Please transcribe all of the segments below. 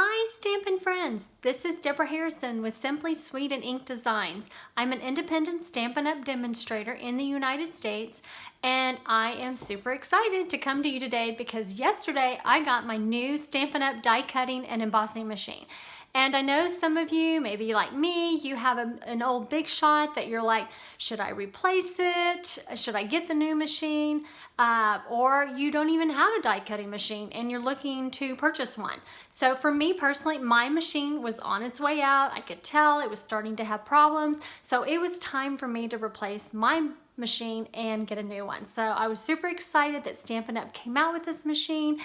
Hi Stampin' friends, this is Deborah Harrison with Simply Sweet and Ink Designs. I'm an independent Stampin' Up demonstrator in the United States, and I am super excited to come to you today because yesterday I got my new Stampin' Up die cutting and embossing machine. And I know some of you, maybe like me, you have an old Big Shot that you're like, should I replace it? Should I get the new machine? Or you don't even have a die cutting machine and you're looking to purchase one. So for me personally, my machine was on its way out. I could tell it was starting to have problems. So it was time for me to replace my machine and get a new one. So I was super excited that Stampin' Up came out with this machine,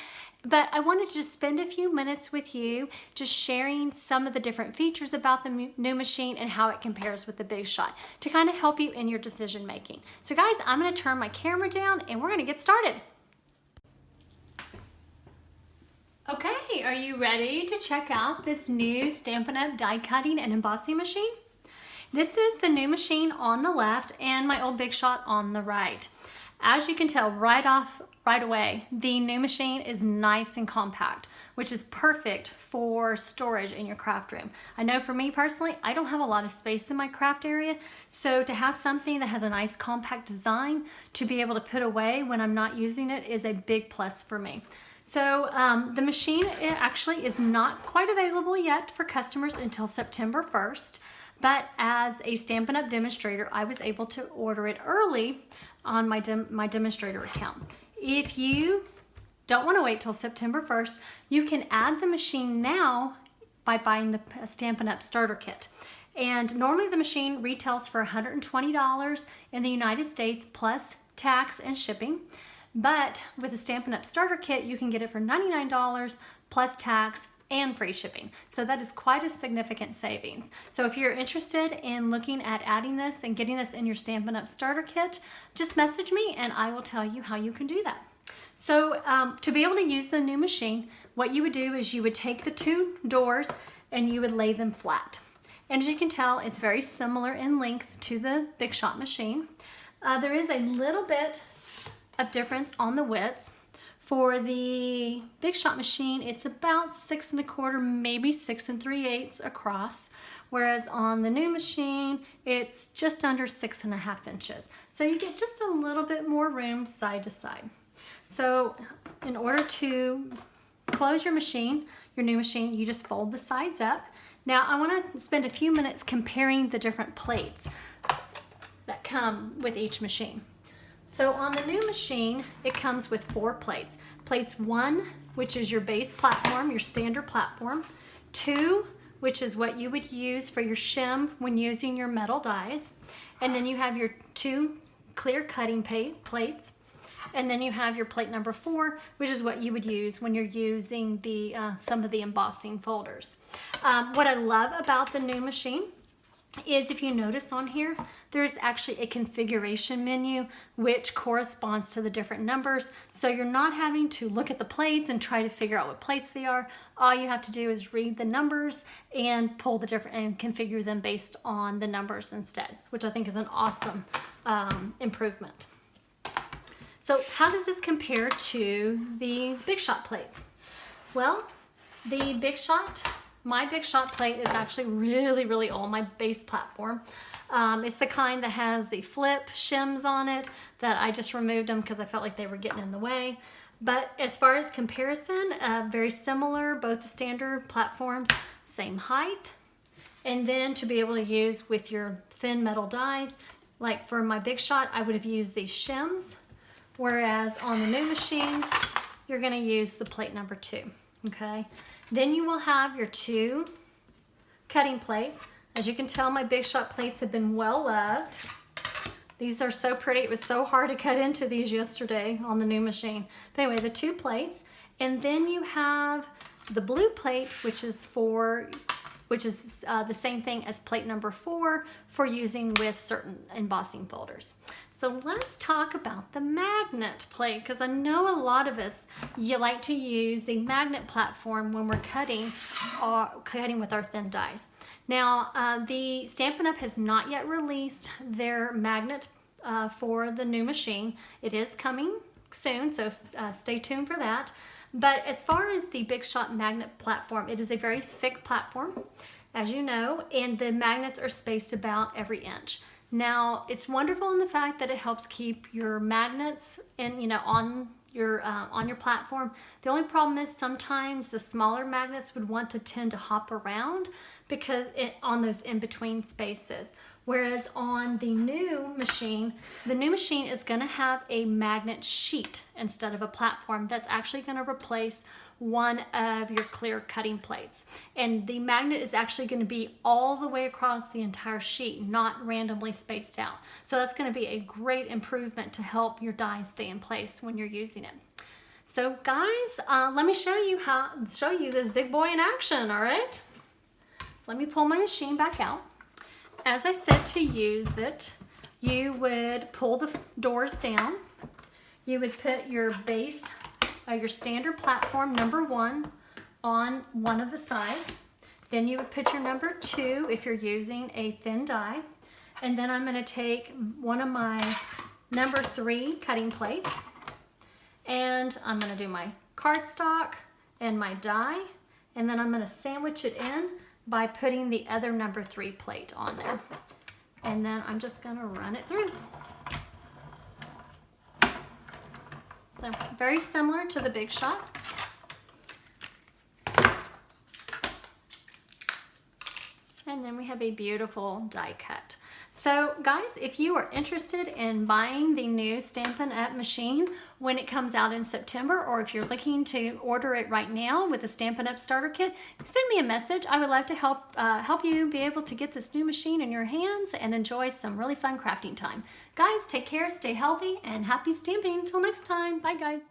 but I wanted to just spend a few minutes with you just sharing some of the different features about the new machine and how it compares with the Big Shot to kind of help you in your decision making. So guys, I'm going to turn my camera down and we're going to get started. Okay, are you ready to check out this new Stampin' Up die cutting and embossing machine? This is the new machine on the left and my old Big Shot on the right. As you can tell right away, the new machine is nice and compact, which is perfect for storage in your craft room. I know for me personally, I don't have a lot of space in my craft area, so to have something that has a nice compact design to be able to put away when I'm not using it is a big plus for me. So the machine actually is not quite available yet for customers until September 1st. But as a Stampin' Up demonstrator, I was able to order it early on my demonstrator account. If you don't want to wait till September 1st, you can add the machine now by buying the Stampin' Up Starter Kit. And normally the machine retails for $120 in the United States plus tax and shipping. But with the Stampin' Up Starter Kit, you can get it for $99 plus tax and free shipping. So that is quite a significant savings. So if you're interested in looking at adding this and getting this in your Stampin' Up Starter Kit, just message me and I will tell you how you can do that. So to be able to use the new machine, what you would do is you would take the two doors and you would lay them flat. And as you can tell, it's very similar in length to the Big Shot machine. There is a little bit of difference on the widths. For the Big Shot machine, it's about 6 1/4, maybe 6 3/8 across, whereas on the new machine, it's just under 6 1/2 inches. So you get just a little bit more room side to side. So in order to close your machine, your new machine, you just fold the sides up. Now I want to spend a few minutes comparing the different plates that come with each machine. So on the new machine, it comes with 4 plates. Plates 1, which is your base platform, your standard platform. 2, which is what you would use for your shim when using your metal dies. And then you have your 2 clear cutting plates. And then you have your plate number 4, which is what you would use when you're using the some of the embossing folders. What I love about the new machine is if you notice on here, there's actually a configuration menu which corresponds to the different numbers. So you're not having to look at the plates and try to figure out what plates they are. All you have to do is read the numbers and pull the different and configure them based on the numbers instead, which I think is an awesome improvement. So how does this compare to the Big Shot plates? Well, the Big Shot, my Big Shot plate is actually really old, my base platform. It's the kind that has the flip shims on it that I just removed them because I felt like they were getting in the way. But as far as comparison, very similar, both the standard platforms, same height. And then to be able to use with your thin metal dies, like for my Big Shot, I would have used these shims. Whereas on the new machine, you're gonna use the plate number 2, okay? Then you will have your 2 cutting plates. As you can tell, my Big Shot plates have been well loved. These are so pretty. It was so hard to cut into these yesterday on the new machine. But anyway, the 2 plates. And then you have the blue plate, which is the same thing as plate number 4 for using with certain embossing folders. So let's talk about the magnet plate, because I know a lot of us, you like to use the magnet platform when we're cutting with our thin dies. Now, the Stampin' Up has not yet released their magnet for the new machine. It is coming soon, so stay tuned for that. But as far as the Big Shot magnet platform, it is a very thick platform, as you know, and the magnets are spaced about every inch. Now, it's wonderful in the fact that it helps keep your magnets on your platform. The only problem is sometimes the smaller magnets would want to tend to hop around because on those in-between spaces. Whereas on the new machine is going to have a magnet sheet instead of a platform that's actually going to replace one of your clear cutting plates. And the magnet is actually going to be all the way across the entire sheet, not randomly spaced out. So that's going to be a great improvement to help your die stay in place when you're using it. So guys, let me show you this big boy in action, all right? So let me pull my machine back out. As I said, to use it, you would pull the doors down. You would put your base, your standard platform number 1 on one of the sides. Then you would put your number 2 if you're using a thin die. And then I'm going to take one of my number 3 cutting plates. And I'm going to do my cardstock and my die. And then I'm going to sandwich it in by putting the other number 3 plate on there. And then I'm just going to run it through. So very similar to the Big Shot. And then we have a beautiful die cut. So guys, if you are interested in buying the new Stampin' Up machine when it comes out in September, or if you're looking to order it right now with the Stampin' Up Starter Kit, send me a message. I would love to help you be able to get this new machine in your hands and enjoy some really fun crafting time. Guys, take care, stay healthy, and happy stamping. Until next time. Bye, guys.